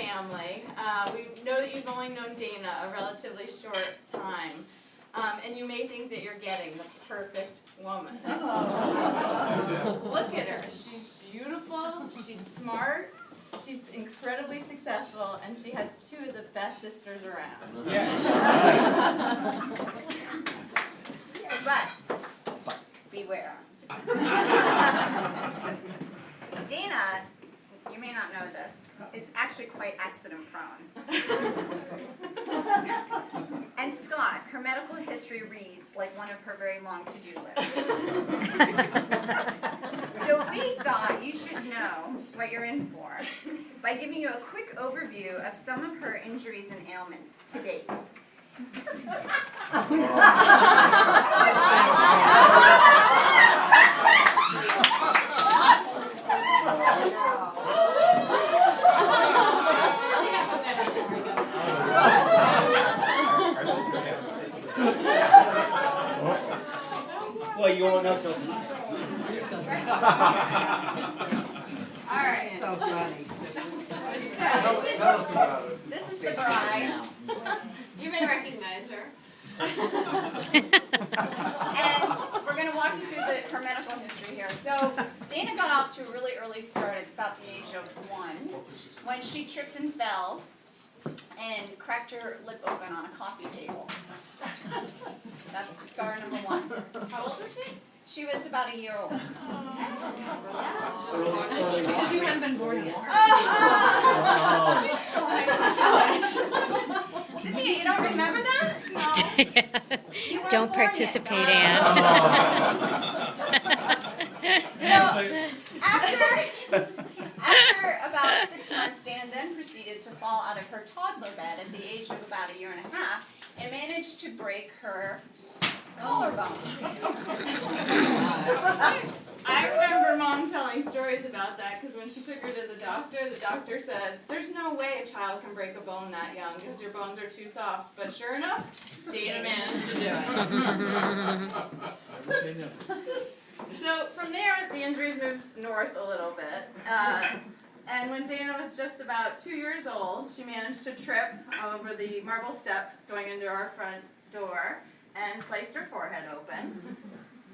family. We know that you've only known Dana a relatively short time. And you may think that you're getting the perfect woman. Look at her. She's beautiful, she's smart, she's incredibly successful, and she has two of the best sisters around. But beware. Dana, you may not know this, is actually quite accident prone. And Scott, her medical history reads like one of her very long to-do lists. So we thought you should know what you're in for by giving you a quick overview of some of her injuries and ailments to date. Well, you won't know till tonight. All right. So funny. So this is the bride. You may recognize her. And we're going to walk you through her medical history here. So Dana got off to a really early start at about the age of 1 when she tripped and fell and cracked her lip open on a coffee table. That's scar number 1. How old was she? She was about a year old. Because you haven't been born yet. You stole my question. Cynthia, you don't remember that? No. You weren't Don't born yet. participate, Anne. So after about 6 months, Dana then proceeded to fall out of her toddler bed at the age of about a year and a half and managed to break her collarbone. I remember Mom telling stories about that because when she took her to the doctor said, "There's no way a child can break a bone that young because your bones are too soft." But sure enough, Dana managed to do it. So from there, the injuries moved north a little bit. And when Dana was just about 2 years old, she managed to trip over the marble step going into our front door and sliced her forehead open.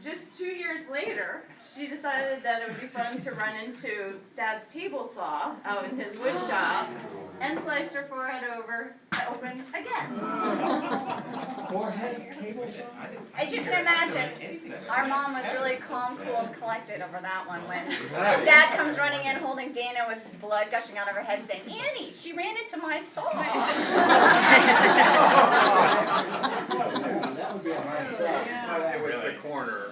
Just 2 years later, she decided that it would be fun to run into Dad's table saw out in his wood shop and sliced her forehead open again. Forehead, table saw? As you can imagine, our mom was really calm, cool, and collected over that one when Dad comes running in holding Dana with blood gushing out of her head saying, "Annie, she ran into my saw." That would be a high step. It was the corner.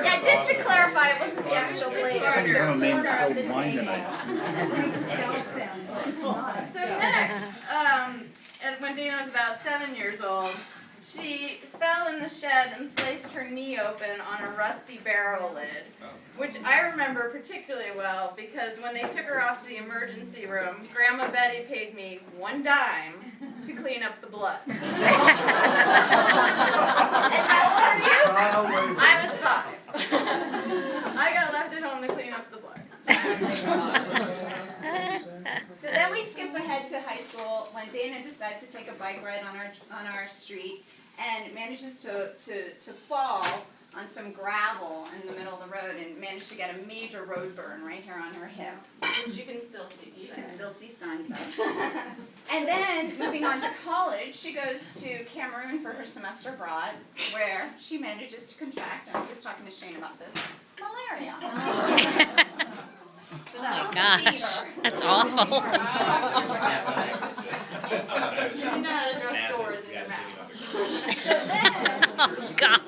Yeah, just to clarify, it wasn't the actual blade, it was the corner of the table. So next, and when Dana was about 7 years old, she fell in the shed and sliced her knee open on a rusty barrel lid, which I remember particularly well because when they took her off to the emergency room, Grandma Betty paid me $1 to clean up the blood. And how old are you? I was 5. I got left at home to clean up the blood. So then we skip ahead to high school when Dana decides to take a bike ride on our street and manages to fall on some gravel in the middle of the road and managed to get a major road burn right here on her hip, which you can still see. You can still see signs of. And then moving on to college, she goes to Cameroon for her semester abroad, where she manages to contract. I was just talking to Shane about this. Malaria. So Oh gosh, that's awful. You do know how to draw sores in your mouth. So then, Oh God.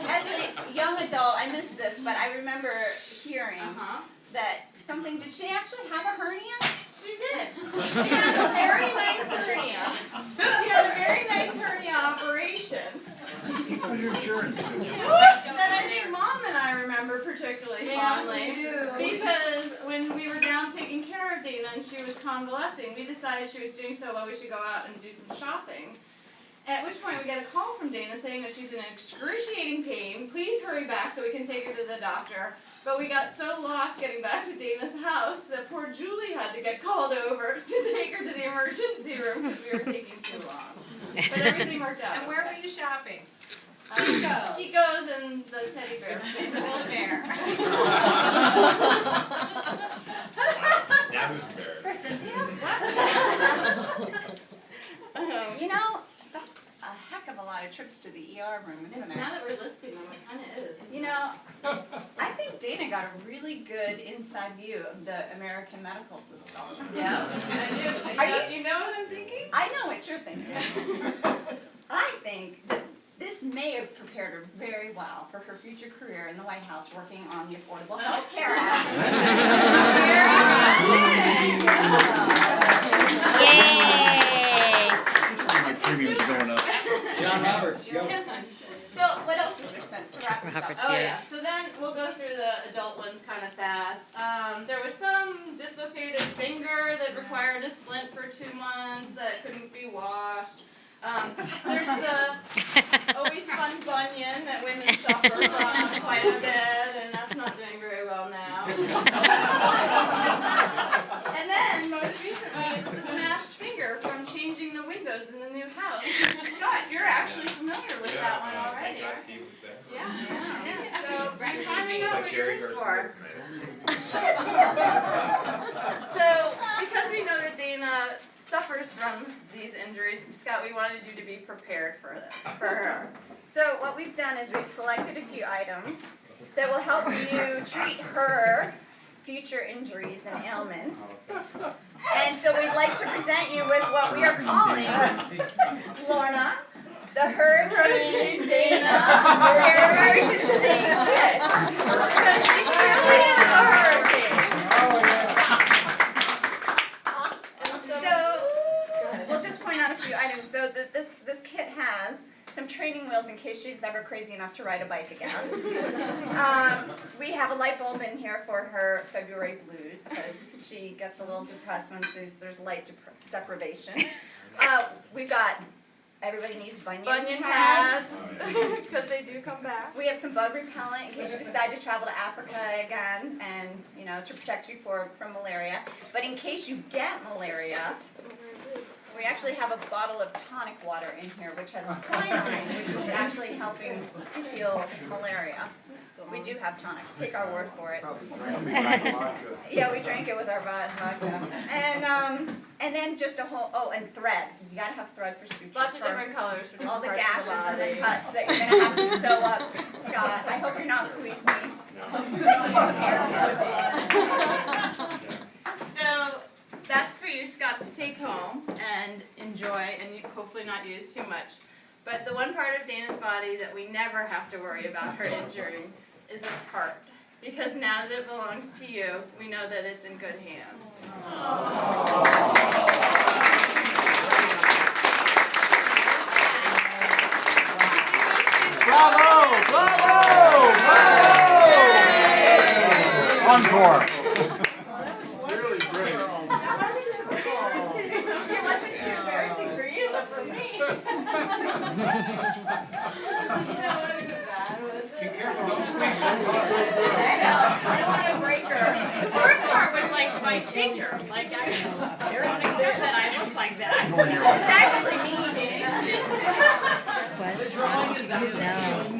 as a young adult, I missed this, but I remember hearing that something, did she actually have a hernia? She did. She had a very nice hernia. She had a very nice hernia operation. How's your insurance? That I think Mom and I remember particularly fondly. Because when we were down taking care of Dana and she was convalescing, we decided she was doing so well we should go out and do some shopping. At which point we get a call from Dana saying that she's in excruciating pain. Please hurry back so we can take her to the doctor. But we got so lost getting back to Dana's house that poor Julie had to get called over to take her to the emergency room because we were taking too long. But everything worked out. And where were you shopping? Chico's and the teddy bear. Little bear. Now who's embarrassed? You know, that's a heck of a lot of trips to the ER room, isn't it? Now that we're listing them, it kind of is. You know, I think Dana got a really good inside view of the American medical system. Yeah, I do. You know what I'm thinking? I know what you're thinking. I think that this may have prepared her very well for her future career in the White House working on the Affordable Health Care Act. Yay! My premium's going up. John Roberts, yo. So what else is there sent to wrap this up? Roberts, Oh yeah. yeah, so then we'll go through the adult ones kind of fast. There was some dislocated finger that required a splint for 2 months that couldn't be washed. There's the always fun bunion that women suffer from quite a bit, and that's not doing very well now. And then, most recently, is the smashed finger from changing the windows in the new house. Scott, you're actually familiar with that one already. Thank God Steve was there. Yeah. So you finally know what you're in for. So, because we know that Dana suffers from these injuries, Scott, we wanted you to be prepared for her. So what we've done is we've selected a few items that will help you treat her future injuries and ailments. And so we'd like to present you with what we are calling, Lorna, the Hurricane Dana Emergency Kit. Because she truly is a hurricane. So we'll just point out a few items. So this kit has some training wheels in case she's ever crazy enough to ride a bike again. We have a light bulb in here for her February blues because she gets a little depressed when there's light deprivation. We've got, everybody needs bunion pads. Because they do come back. We have some bug repellent in case you decide to travel to Africa again and, to protect you from malaria. But in case you get malaria, we actually have a bottle of tonic water in here which has quinine, which is actually helping to heal malaria. We do have tonic. Take our word for it. Yeah, we drank it with our vodka. And then just a whole, and thread. You gotta have thread for sutures. Lots of different colors for All the different parts gashes of and the body. cuts that you're gonna have to sew up, Scott. I hope you're not queasy. So that's for you, Scott, to take home and enjoy and hopefully not use too much. But the one part of Dana's body that we never have to worry about her injuring is her heart. Because now that it belongs to you, we know that it's in good hands. Bravo! Bravo! Bravo! Encore. Really great. It wasn't too embarrassing for you, but for me. Be careful, don't squeeze so I know, I don't want to break her. The first part was like my finger. Like I just don't accept that I look like that. It's actually me, Dana. What? No.